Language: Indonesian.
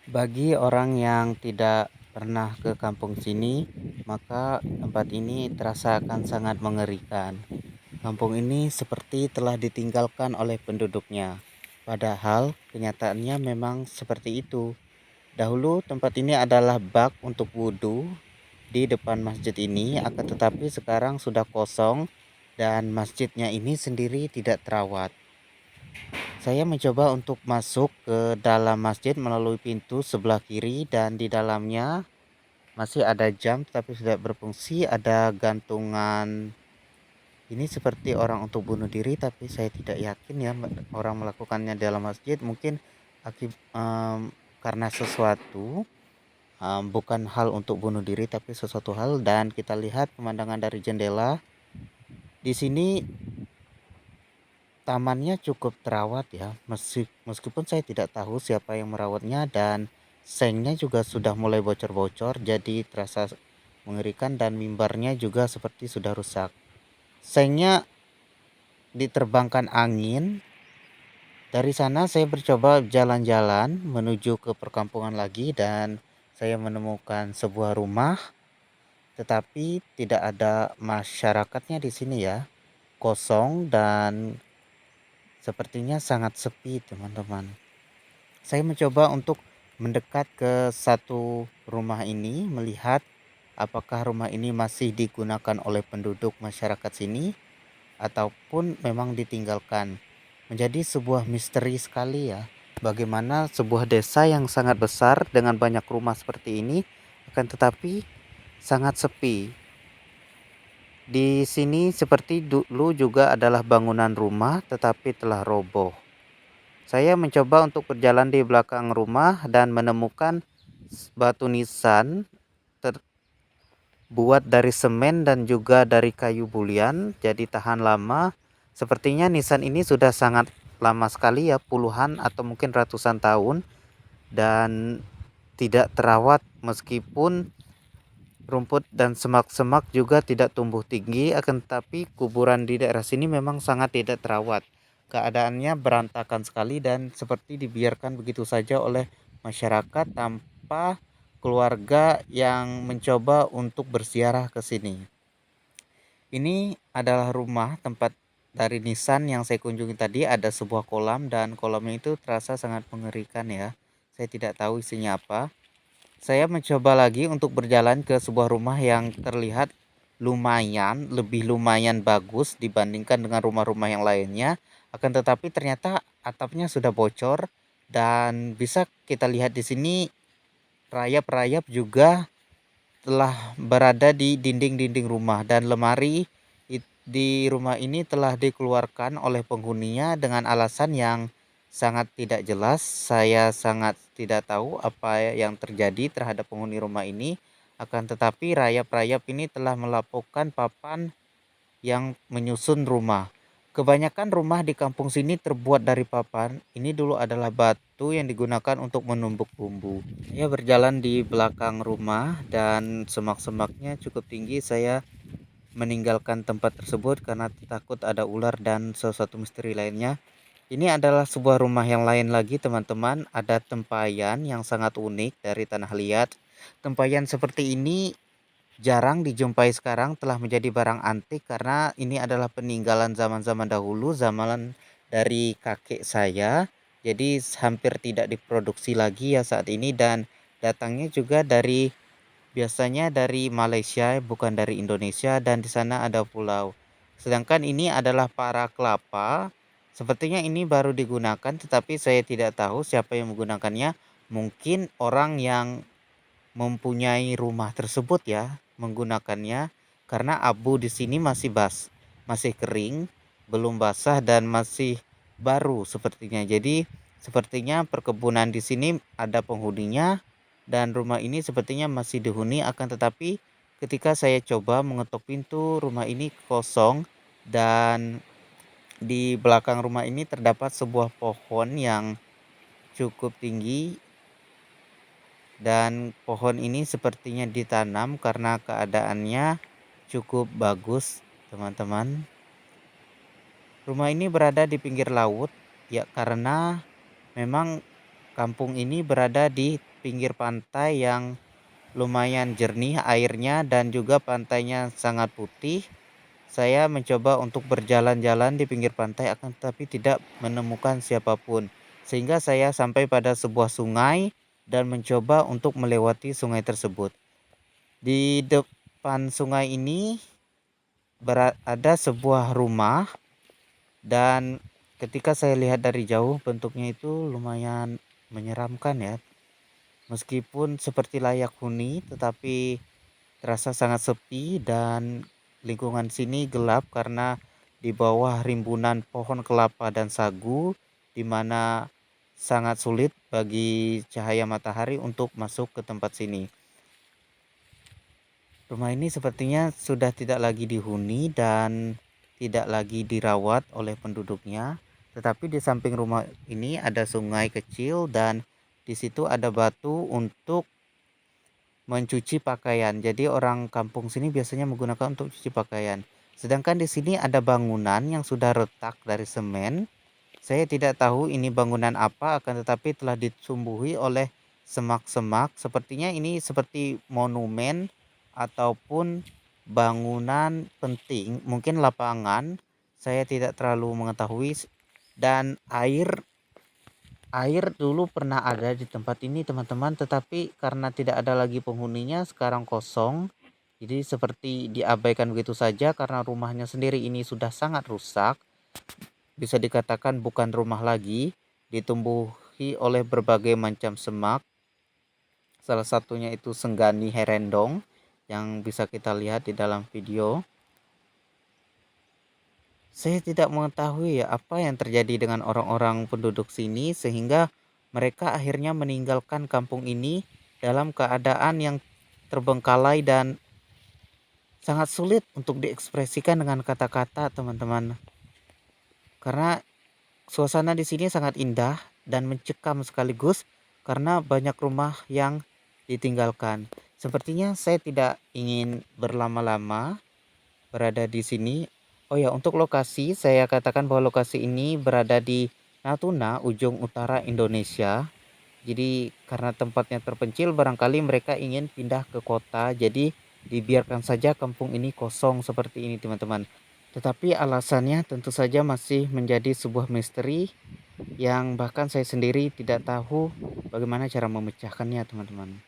Bagi orang yang tidak pernah ke kampung sini, maka tempat ini terasa akan sangat mengerikan. Kampung ini seperti telah ditinggalkan oleh penduduknya. Padahal kenyataannya memang seperti itu. Dahulu tempat ini adalah bak untuk wudhu di depan masjid ini, akan tetapi sekarang sudah kosong dan masjidnya ini sendiri tidak terawat. Saya mencoba untuk masuk ke dalam masjid melalui pintu sebelah kiri dan di dalamnya masih ada jam tetapi sudah berfungsi, ada gantungan ini seperti orang untuk bunuh diri tapi saya tidak yakin ya orang melakukannya dalam masjid mungkin karena sesuatu bukan hal untuk bunuh diri tapi sesuatu hal dan kita lihat pemandangan dari jendela. Di sini tamannya cukup terawat ya, meskipun saya tidak tahu siapa yang merawatnya dan sengnya juga sudah mulai bocor-bocor jadi terasa mengerikan dan mimbarnya juga seperti sudah rusak. Sengnya diterbangkan angin. Dari sana saya mencoba jalan-jalan menuju ke perkampungan lagi dan saya menemukan sebuah rumah tetapi tidak ada masyarakatnya di sini ya. Kosong dan sepertinya sangat sepi, teman-teman. Saya mencoba untuk mendekat ke satu rumah ini, melihat apakah rumah ini masih digunakan oleh penduduk masyarakat sini ataupun memang ditinggalkan. Menjadi sebuah misteri sekali ya, bagaimana sebuah desa yang sangat besar dengan banyak rumah seperti ini akan tetapi sangat sepi. Di sini seperti dulu juga adalah bangunan rumah tetapi telah roboh. Saya mencoba untuk berjalan di belakang rumah dan menemukan batu nisan terbuat dari semen dan juga dari kayu bulian, jadi tahan lama. Sepertinya nisan ini sudah sangat lama sekali ya, puluhan atau mungkin ratusan tahun dan tidak terawat meskipun rumput dan semak-semak juga tidak tumbuh tinggi, akan tetapi kuburan di daerah sini memang sangat tidak terawat. Keadaannya berantakan sekali dan seperti dibiarkan begitu saja oleh masyarakat tanpa keluarga yang mencoba untuk berziarah ke sini. Ini adalah rumah tempat dari nisan yang saya kunjungi tadi, ada sebuah kolam dan kolamnya itu terasa sangat mengerikan ya. Saya tidak tahu isinya apa. Saya mencoba lagi untuk berjalan ke sebuah rumah yang terlihat lebih lumayan bagus dibandingkan dengan rumah-rumah yang lainnya. Akan tetapi ternyata atapnya sudah bocor dan bisa kita lihat di sini rayap-rayap juga telah berada di dinding-dinding rumah dan lemari di rumah ini telah dikeluarkan oleh penghuninya dengan alasan yang sangat tidak jelas. Saya sangat tidak tahu apa yang terjadi terhadap penghuni rumah ini. Akan tetapi rayap-rayap ini telah melapukan papan yang menyusun rumah. Kebanyakan rumah di kampung sini terbuat dari papan. Ini dulu adalah batu yang digunakan untuk menumbuk bumbu. Saya berjalan di belakang rumah dan semak-semaknya cukup tinggi. Saya meninggalkan tempat tersebut karena takut ada ular dan sesuatu misteri lainnya. Ini adalah sebuah rumah yang lain lagi, teman-teman. Ada tempayan yang sangat unik dari tanah liat. Tempayan seperti ini jarang dijumpai sekarang, telah menjadi barang antik karena ini adalah peninggalan zaman-zaman dahulu, zaman dari kakek saya. Jadi hampir tidak diproduksi lagi ya saat ini dan datangnya juga biasanya dari Malaysia bukan dari Indonesia dan di sana ada pulau. Sedangkan ini adalah para kelapa. Sepertinya ini baru digunakan tetapi saya tidak tahu siapa yang menggunakannya. Mungkin orang yang mempunyai rumah tersebut ya menggunakannya karena abu di sini masih kering, belum basah dan masih baru sepertinya. Jadi sepertinya perkebunan di sini ada penghuninya dan rumah ini sepertinya masih dihuni, akan tetapi ketika saya coba mengetuk pintu rumah ini kosong dan di belakang rumah ini terdapat sebuah pohon yang cukup tinggi dan pohon ini sepertinya ditanam karena keadaannya cukup bagus, teman-teman. Rumah ini berada di pinggir laut ya karena memang kampung ini berada di pinggir pantai yang lumayan jernih airnya dan juga pantainya sangat putih. Saya mencoba untuk berjalan-jalan di pinggir pantai akan tetapi tidak menemukan siapapun. Sehingga saya sampai pada sebuah sungai dan mencoba untuk melewati sungai tersebut. Di depan sungai ini ada sebuah rumah dan ketika saya lihat dari jauh bentuknya itu lumayan menyeramkan ya. Meskipun seperti layak huni tetapi terasa sangat sepi dan lingkungan sini gelap karena di bawah rimbunan pohon kelapa dan sagu di mana sangat sulit bagi cahaya matahari untuk masuk ke tempat sini. Rumah ini sepertinya sudah tidak lagi dihuni dan tidak lagi dirawat oleh penduduknya. Tetapi di samping rumah ini ada sungai kecil dan di situ ada batu untuk mencuci pakaian. Jadi orang kampung sini biasanya menggunakan untuk cuci pakaian. Sedangkan di sini ada bangunan yang sudah retak dari semen. Saya tidak tahu ini bangunan apa, akan tetapi telah disumbuhi oleh semak-semak. Sepertinya ini seperti monumen ataupun bangunan penting, mungkin lapangan. Saya tidak terlalu mengetahui dan air dulu pernah ada di tempat ini teman-teman, tetapi karena tidak ada lagi penghuninya sekarang kosong. Jadi seperti diabaikan begitu saja karena rumahnya sendiri ini sudah sangat rusak. Bisa dikatakan bukan rumah lagi, ditumbuhi oleh berbagai macam semak. Salah satunya itu senggani herendong yang bisa kita lihat di dalam video. Saya tidak mengetahui ya apa yang terjadi dengan orang-orang penduduk sini sehingga mereka akhirnya meninggalkan kampung ini dalam keadaan yang terbengkalai dan sangat sulit untuk diekspresikan dengan kata-kata, teman-teman. Karena suasana di sini sangat indah dan mencekam sekaligus karena banyak rumah yang ditinggalkan. Sepertinya saya tidak ingin berlama-lama berada di sini. Oh ya, untuk lokasi saya katakan bahwa lokasi ini berada di Natuna, ujung utara Indonesia. Jadi karena tempatnya terpencil barangkali mereka ingin pindah ke kota. Jadi dibiarkan saja kampung ini kosong seperti ini, teman-teman. Tetapi alasannya tentu saja masih menjadi sebuah misteri yang bahkan saya sendiri tidak tahu bagaimana cara memecahkannya, teman-teman.